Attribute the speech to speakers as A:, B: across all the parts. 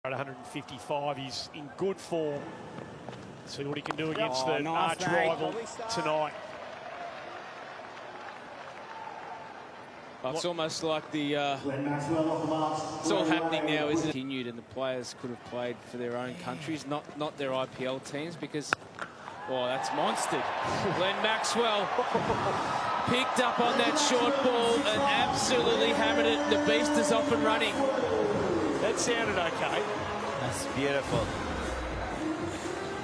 A: At 155, he's in good form. See what he can do against the arch rival tonight.
B: Well, it's almost like the it's all happening now, isn't it? Continued, and the players could have played for their own countries, not their IPL teams, because that's monstered. Glenn Maxwell picked up on that short ball and absolutely hammered it. The beast is off and running.
A: That sounded okay.
C: That's beautiful.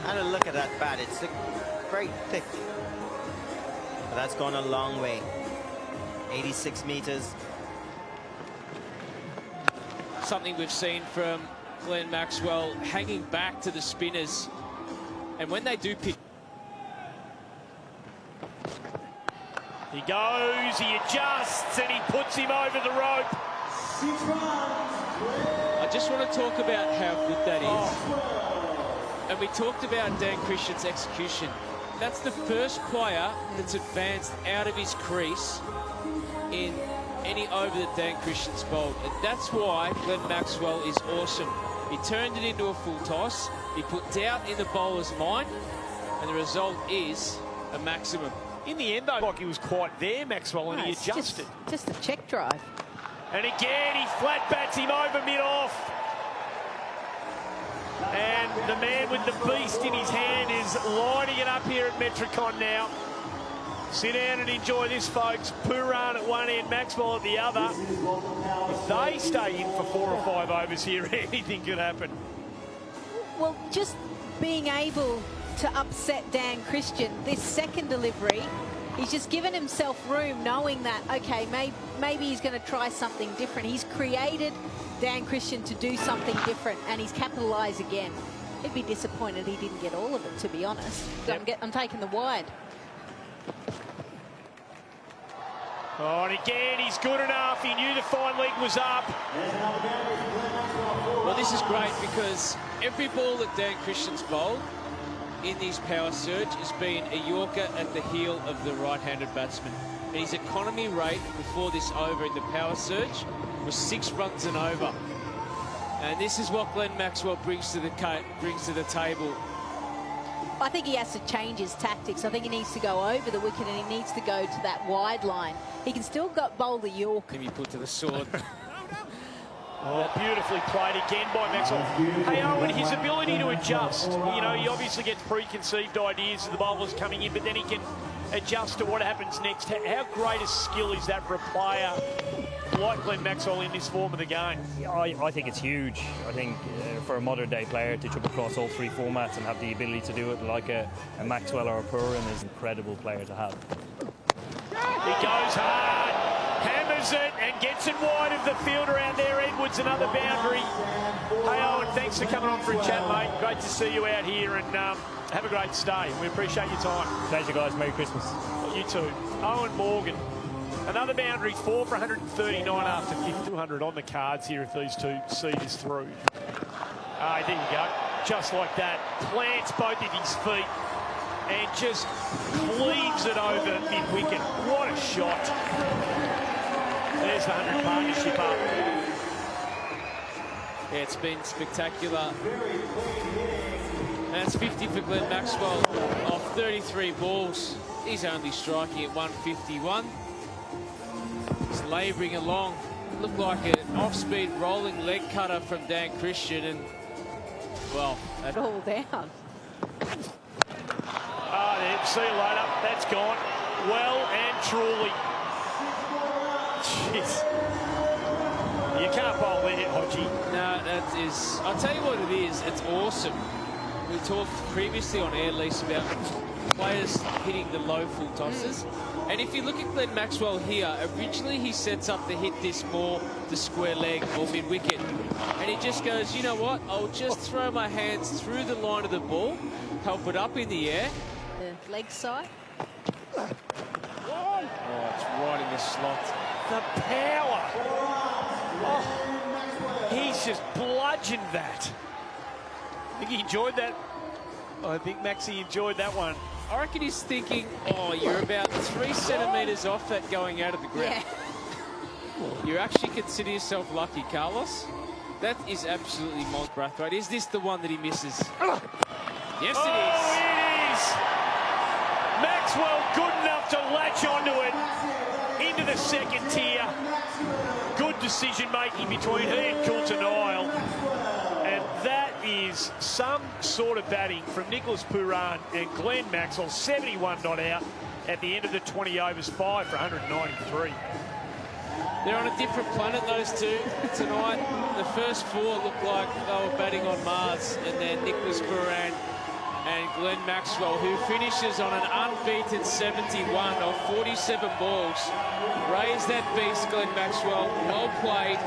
C: And a look at that bat. It's very thick. But that's gone a long way. 86 meters.
B: Something we've seen from Glenn Maxwell, hanging back to the spinners. And when they do pick...
A: He goes, he adjusts, and he puts him over the rope.
B: I just want to talk about how good that is. And we talked about Dan Christian's execution. That's the first player that's advanced out of his crease in any over that Dan Christian's bowled. And that's why Glenn Maxwell is awesome. He turned it into a full toss. He put doubt in the bowler's mind. And the result is a maximum.
A: In the end, though, like he was quite there, Maxwell, and he adjusted.
D: Just a check drive.
A: And again, he flat bats him over mid-off. And the man with the beast in his hand is lining it up here at Metricon now. Sit down and enjoy this, folks. Pooran at one end, Maxwell at the other. If they stay in for 4 or 5 overs here, anything could happen.
D: Well, just being able to upset Dan Christian, this second delivery, he's just given himself room, knowing that, okay, maybe he's going to try something different. He's created Dan Christian to do something different, and he's capitalised again. He'd be disappointed he didn't get all of it, to be honest. Yep. I'm taking the wide.
A: Oh, and again, he's good enough. He knew the fine leg was up.
B: Well, this is great because every ball that Dan Christian's bowled in these power surge has been a Yorker at the heel of the right-handed batsman. And his economy rate before this over in the power surge was 6 runs and over. And this is what Glenn Maxwell brings to the table.
D: I think he has to change his tactics. I think he needs to go over the wicket and he needs to go to that wide line. He can still bowl the York.
B: Can be put to the sword.
A: Oh, beautifully played again by Maxwell. Hey, Owen, his ability to adjust. You know, he obviously gets preconceived ideas of the bowlers coming in, but then he can adjust to what happens next. How great a skill is that for a player like Glenn Maxwell in this form of the game?
E: I think it's huge. I think for a modern-day player to jump across all 3 formats and have the ability to do it like a Maxwell or a Pooran is an incredible player to have.
A: He goes hard, hammers it, and gets it wide of the fielder out there. Edwards, another boundary. Hey, Owen, thanks for coming on for a chat, mate. Great to see you out here, and have a great stay. We appreciate your time.
E: Pleasure, guys. Merry Christmas.
A: You too. Owen Morgan. Another boundary, 4 for 139 after 200 on the cards here if these two see this through. There you go. Just like that. Plants both of his feet and just cleaves it over mid-wicket. What a shot. There's the 100 partnership up.
B: Yeah, it's been spectacular. And it's 50 for Glenn Maxwell off 33 balls. He's only striking at 151. He's labouring along. Looked like an off-speed rolling leg cutter from Dan Christian, and well,
D: that's all down.
A: There, see you later. That's gone. Well and truly. Jeez. You can't bowl there, Hodgie.
B: No, that is. I'll tell you what it is. It's awesome. We talked previously on Air Lease about players hitting the low full tosses. And if you look at Glenn Maxwell here, originally he sets up to hit this more the square leg or mid-wicket. And he just goes, you know what, I'll just throw my hands through the line of the ball, help it up in the air.
D: The leg side.
B: Oh, it's right in the slot.
A: The power. Oh, he's just bludgeoned that. I think he enjoyed that. I think Maxie enjoyed that one.
B: I reckon he's thinking, oh, you're about 3 centimetres off that going out of the ground. Yeah. You actually consider yourself lucky, Carlos? That is absolutely Moz Brathwaite. Is this the one that he misses? Yes,
A: Oh,
B: it is.
A: it is. Maxwell good enough to latch onto it into the second tier. Good decision-making between he and Coulter-Nile. And that is some sort of batting from Nicholas Pooran and Glenn Maxwell. 71 not out at the end of the 20 overs, 5 for 193.
B: They're on a different planet, those two, tonight. The first four looked like they were batting on Mars, and then Nicholas Pooran and Glenn Maxwell, who finishes on an unbeaten 71 off 47 balls. Raise that beast, Glenn Maxwell. Well played.